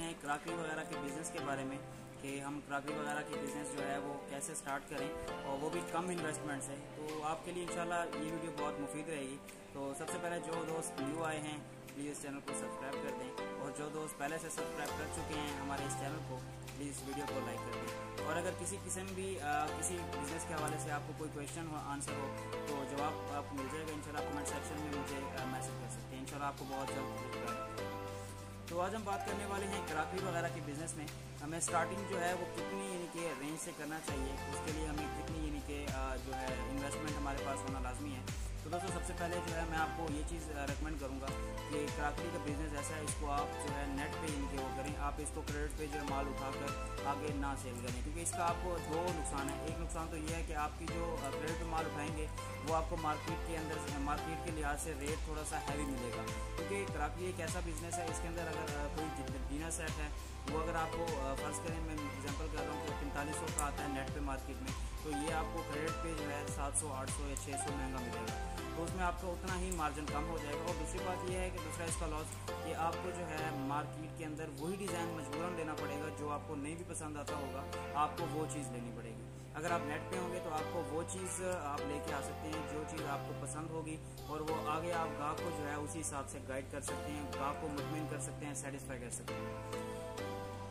हैं क्राकरी वगैरह के बिज़नेस के बारे में कि हम क्राकरी वगैरह की बिज़नेस जो है वो कैसे स्टार्ट करें और वो भी कम इन्वेस्टमेंट से। तो आपके लिए इंशाल्लाह ये वीडियो बहुत मुफीद रहेगी। तो सबसे पहले जो दोस्त न्यू आए हैं प्लीज़ इस चैनल को सब्सक्राइब कर दें, और जो दोस्त पहले से सब्सक्राइब कर चुके हैं हमारे इस चैनल को प्लीज़ वीडियो को लाइक कर दें। और अगर किसी किस्म भी किसी बिज़नेस के हवाले से आपको कोई क्वेश्चन हो, आंसर हो, तो जवाब आपको मिल जाएगा इंशाल्लाह। कमेंट सेक्शन में मुझे मैसेज कर सकते हैं, इंशाल्लाह आपको बहुत जल्द रिप्लाई करेंगे। तो आज हम बात करने वाले हैं क्राकरी वगैरह के बिज़नेस में हमें स्टार्टिंग जो है वो कितनी यानी कि रेंज से करना चाहिए, उसके लिए हमें कितनी यानी कि जो है इन्वेस्टमेंट हमारे पास होना लाजमी है। तो दोस्तों सबसे पहले जो है मैं आपको ये चीज़ रेकमेंड करूँगा कि क्राकरी का बिज़नेस ऐसा है, इसको आप जो है नेट पे यानी कि वो करें, आप इसको क्रेडिट पे जो है माल उठाकर आगे ना सेल करें, क्योंकि इसका आपको दो नुकसान है। एक नुकसान तो ये है कि आपकी जो क्रेडिट पे माल उठाएंगे वो आपको मार्केट के अंदर मार्केट के लिहाज से रेट थोड़ा सा हैवी मिलेगा, क्योंकि क्राकरी एक ऐसा बिज़नेस है इसके अंदर अगर कोई डिनर सेट है वो अगर आपको फ़र्ज़ करें, मैं एग्जांपल कर रहा हूँ कि 4500 का आता है नेट पे मार्केट में, तो ये आपको क्रेडिट पे जो है 700, 800 या 600 महंगा मिलेगा, तो उसमें आपका उतना ही मार्जिन कम हो जाएगा। और दूसरी बात यह है कि दूसरा इसका लॉस कि आपको जो है मार्केट के अंदर वही डिज़ाइन मजबूरन लेना पड़ेगा, जो आपको नहीं भी पसंद आता होगा आपको वो चीज़ लेनी पड़ेगी। अगर आप नेट पे होंगे तो आपको वो चीज़ आप लेके आ सकते हैं जो चीज़ आपको पसंद होगी, और वो आगे आप गाहक को जो है उसी हिसाब से गाइड कर सकते हैं, गाहक को मुतमिन कर सकते हैं, सेटिस्फाई कर सकते हैं।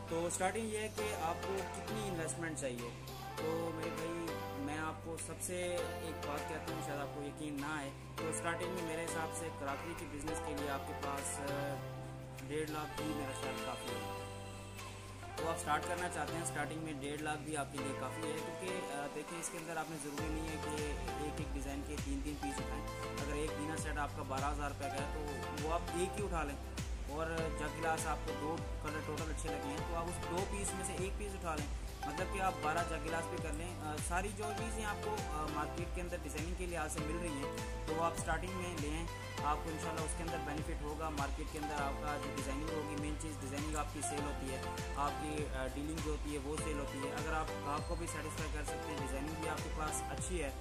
तो स्टार्टिंग ये है कि आपको कितनी इन्वेस्टमेंट चाहिए। तो मेरे भाई मैं आपको सबसे एक बात कहता हूँ, शायद आपको यकीन ना आए, तो स्टार्टिंग में मेरे हिसाब से क्राकरी के बिज़नेस के लिए आपके पास 1.5 लाख भी मेरा ख्याल काफ़ी है। तो आप स्टार्ट करना चाहते हैं, स्टार्टिंग में 1.5 लाख भी आपके लिए काफ़ी है, क्योंकि देखिए इसके अंदर आपने ज़रूरी नहीं है कि एक एक डिज़ाइन के 3-3 पीस उठाएं। अगर एक डिनर सेट आपका 12,000 रुपये का है तो वो आप एक ही उठा लें, और जग गिलास आपको 2 कलर टोटल अच्छे लगे हैं तो आप उस 2 पीस में से एक पीस उठा लें, मतलब कि आप 12 जग गिलास भी कर लें। सारी जो चीज़ें आपको मार्केट के अंदर डिज़ाइनिंग के लिहाज से मिल रही हैं तो आप स्टार्टिंग में लें, आपको इंशाल्लाह उसके अंदर बेनिफिट होगा। मार्केट के अंदर आपका जो डिज़ाइनिंग होगी, मेन चीज़ डिज़ाइनिंग आपकी सेल होती है, आपकी डीलिंग जो होती है वो सेल होती है। अगर आप आपको भी सेटिस्फाई कर सकते हैं, डिज़ाइनिंग भी आपके पास अच्छी है,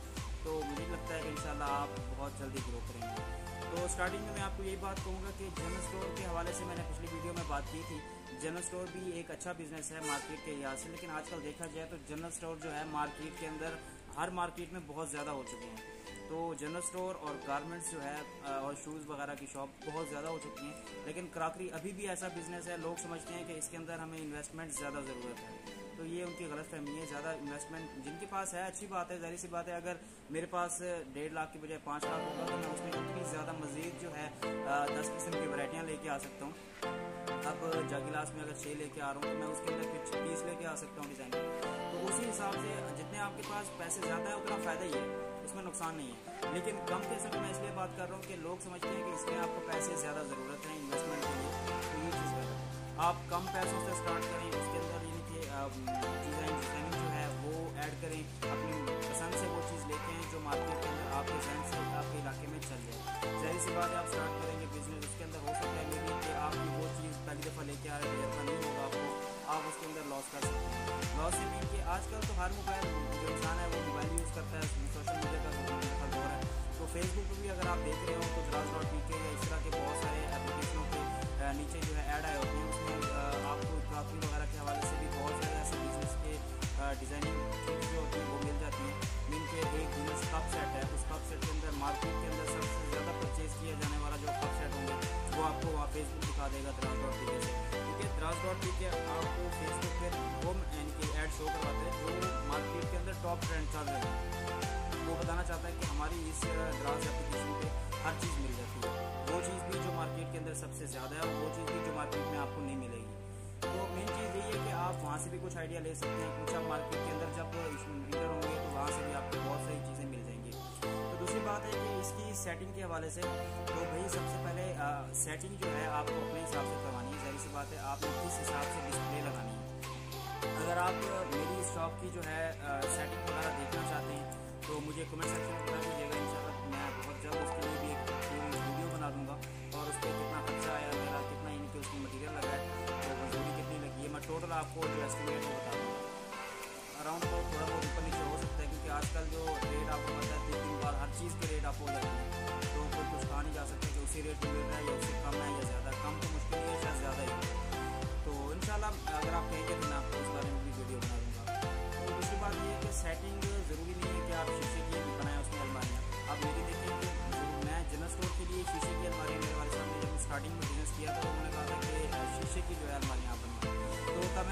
तो मुझे लगता है कि इंशाल्लाह आप बहुत जल्दी ग्रो करेंगे। तो स्टार्टिंग में मैं आपको यही बात कहूँगा कि जनरल स्टोर के हवाले से मैंने पिछली वीडियो में बात की थी। जनरल स्टोर भी एक अच्छा बिजनेस है मार्केट के लिहाज से, लेकिन आजकल देखा जाए तो जनरल स्टोर जो है मार्केट के अंदर हर मार्केट में बहुत ज़्यादा हो चुके हैं। तो जनरल स्टोर और गारमेंट्स जो है और शूज़ वगैरह की शॉप बहुत ज़्यादा हो चुकी हैं, लेकिन क्राकरी अभी भी ऐसा बिजनेस है, लोग समझते हैं कि इसके अंदर हमें इन्वेस्टमेंट ज़्यादा ज़रूरत है, तो ये उनकी गलत फहमी है। ज़्यादा इन्वेस्टमेंट जिनके पास है अच्छी बात है, जाहिर सी बात है, अगर मेरे पास 1.5 लाख की बजाय 5 लाख होगा तो मैं उसमें इतनी ज़्यादा मज़ीद जो है 10 किस्म की वैरायटियाँ लेके आ सकता हूँ। अब जग गिलास में अगर 6 लेके आ रहा हूँ तो मैं उसके अंदर फिर 30 लेके आ सकता हूँ डिज़ाइन। तो उसी हिसाब से जितने आपके पास पैसे ज़्यादा है उतना फ़ायदा ही है, उसमें नुकसान नहीं है। लेकिन कम पैसे में मैं इसलिए बात कर रहा हूँ कि लोग समझते हैं कि इसमें आपको पैसे ज़्यादा ज़रूरत है इन्वेस्टमेंट के लिए, तो ये चीज़ है आप कम पैसों से स्टार्ट करें, उसके अंदर यानी कि डिज़ाइनिंग जो है वो ऐड करें, अपनी पसंद से वो चीज़ लेके हैं जो मार्केट के अंदर आपके जहन से आपके इलाके में चल जाए। जाहिर सी बात है आप स्टार्ट करेंगे बिजनेस, उसके अंदर हो सकता है मेरी कि आपकी वो चीज़ पहली दफ़ा लेके आ रहे हैं, नहीं होगा आपको, आप उसके अंदर लॉस कर सकते हैं। लॉस से मीन कि आजकल तो हर मोबाइल जो इंसान है वो मोबाइल यूज़ करता है, सोशल मीडिया का दौर है, तो फेसबुक पर भी अगर आप देख रहे हो तो Draaz.pk या इस तरह के बहुत सारे एप्लीकेशनों के नीचे जो है ऐड आए होते हैं, उसमें आपको क्राकरी वगैरह के हवाले से भी बहुत सारे ऐसे बिजनेस के डिज़ाइनिंग जो होती है वो मिल जाती हैं। मीन के एक बिजनेस कप सेट है, उस कप सेट के अंदर मार्केट के अंदर सबसे ज़्यादा परचेज किया जाने वाला जो कप सेट होंगे वो आपको वहाँ फेसबुक दिखा देगा Draaz.pk से, क्योंकि Draaz.pk आपको फेसबुक पर वो यानी कि ऐड शो करवाते हैं जो मार्केट के अंदर टॉप ट्रेंड चल रहे हैं। वो बताना चाहता है कि हमारी इस Draaz एप्लीकेशन पे हर चीज़ मिल जाती है, वो चीज़ भी जो मार्केट के अंदर सबसे ज़्यादा है, वो चीज़ भी जो मार्केट में आपको नहीं मिलेगी। तो मेन चीज़ यही है कि आप वहाँ से भी कुछ आइडिया ले सकते हैं, कुछ आप मार्केट के अंदर जब इंटर होंगे तो वहाँ से भी आपको बहुत सारी चीज़ें मिल जाएंगी। तो दूसरी बात है कि इसकी सेटिंग के हवाले से, तो भाई सबसे पहले सेटिंग जो है आपको अपने हिसाब से करवानी है। जाहिर सी बात है आपने किस हिसाब से डिस्प्ले लगानी है। अगर आप मेरी इस शॉप की जो है सेटिंग वगैरह देखना चाहते हैं तो मुझे कमेंट सेक्शन में बता दीजिएगा, इंशाल्लाह मैं बहुत जल्द उसके लिए भी एक पूरी वीडियो बना दूँगा, और उस पर कितना खर्चा आया मेरा, कितना यानी कि उसमें मटीरियल लगा है, तो मजदूरी कितनी लगी है, मैं टोटल आपको जो एस्टिमेट बता दूँगा। अराउंड तो थोड़ा बहुत ऊपर नीचे हो सकता है, क्योंकि आजकल जो रेट आपको पता है 3 दिन बाद हर चीज़ के रेट आपको हो जाते हैं, तो कोई कुछ कहा नहीं जा सकता कि उसी रेट पर मिल रहा है या उससे कम है या ज़्यादा। कम तो मुश्किल है, शायद ज़्यादा ही। तो इंशाल्लाह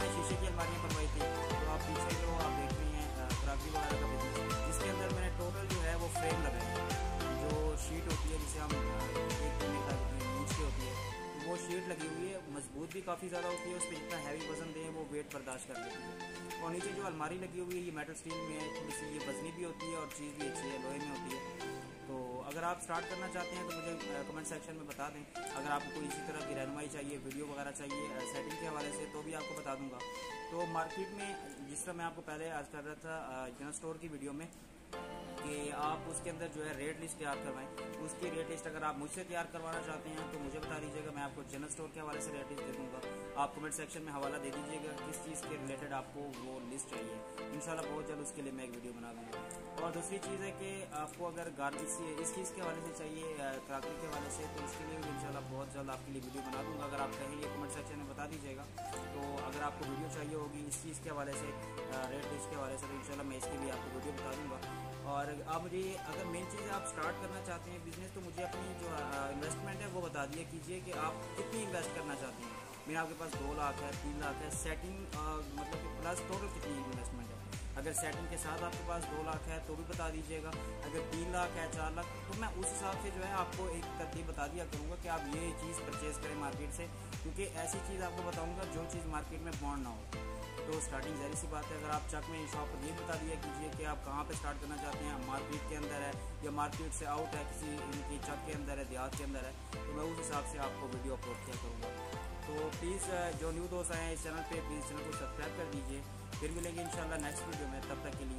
मैंने शीशे की अलमारियाँ बनवाई थी। तो आप पीछे जो आप देख रही हैं क्रॉकरी वगैरह का बिजनेस, जिसके अंदर मैंने टोटल जो है वो फ्रेम लगाए हैं। जो शीट होती है जिसे हम एक नीचे होती है, तो वो शीट लगी हुई है, मजबूत भी काफ़ी ज़्यादा होती है, उस पर जितना हैवी वजन दें वो वेट बर्दाश्त कर लेती है। और नीचे जो अलमारी लगी हुई है ये मेटल स्टील में है, थोड़ी सी ये वजनी भी होती है और चीज़ भी अच्छी है, लोहे में होती है। तो अगर आप स्टार्ट करना चाहते हैं तो मुझे कमेंट सेक्शन में बता दें। अगर आपको कोई इसी तरह की रहनुमाई चाहिए, वीडियो वगैरह चाहिए सेटिंग के हवाले से, तो भी आपको बता दूंगा। तो मार्केट में जिस तरह मैं आपको पहले आज कर रहा था जनरल स्टोर की वीडियो में कि आप उसके अंदर जो है रेट लिस्ट तैयार करवाएं, उसकी रेट लिस्ट अगर आप मुझसे तैयार करवाना चाहते हैं तो मुझे बता दीजिएगा, मैं आपको जनरल स्टोर के हवाले से रेट लिस्ट दे दूंगा। आप कमेंट सेक्शन में हवाला दे दीजिएगा किस चीज़ के रिलेटेड आपको वो लिस्ट चाहिए। इंशाल्लाह बहुत जल्द उसके लिए मैं एक वीडियो बना दूँगा। और दूसरी चीज़ है कि आपको अगर गार्लिक इस चीज़ के हवाले से चाहिए, क्रॉकरी के हवाले से, तो इसके लिए भी इंशाल्लाह बहुत जल्द आपके लिए वीडियो बना दूँगा। अगर आप कहेंगे कमेंट सेक्शन में बता दीजिएगा। तो अगर आपको वीडियो चाहिए होगी इस चीज़ के हवाले से, रेट लिस्ट के हवाले से, तो इंशाल्लाह मैं इसकी भी आपको वीडियो बता दूँगा। और आप मुझे अगर मेन चीज़ आप स्टार्ट करना चाहते हैं बिजनेस, तो मुझे अपनी जो इन्वेस्टमेंट है वो बता दिया कीजिए कि आप कितनी इन्वेस्ट करना चाहते हैं। मेरा आपके पास 2 लाख है, 3 लाख है, सेटिंग मतलब कि प्लस टोटल कितनी इन्वेस्टमेंट है। अगर सेटिंग के साथ आपके पास 2 लाख है तो भी बता दीजिएगा। अगर 3 लाख है, 4 लाख, तो मैं उस हिसाब से जो है आपको एक तरतीब बता दिया करूँगा कि आप ये चीज़ परचेज़ करें मार्केट से, क्योंकि ऐसी चीज़ आपको बताऊँगा जो चीज़ मार्केट में बॉन्ड ना हो। तो स्टार्टिंग ज़ाहिर सी बात है, अगर आप चक में शॉप पर ये बता दिया कीजिए कि आप कहाँ पे स्टार्ट करना चाहते हैं, मार्केट के अंदर है या मार्केट से आउट है, किसी इनकी चक के अंदर है, देहात के अंदर है, तो मैं उस हिसाब से आपको वीडियो अपलोड किया करूँगा। तो प्लीज़ जो न्यू दोस्त आए हैं इस चैनल पे, प्लीज़ चैनल को सब्सक्राइब कर दीजिए। फिर मिलेंगे इंशाल्लाह नेक्स्ट वीडियो में, तब तक के लिए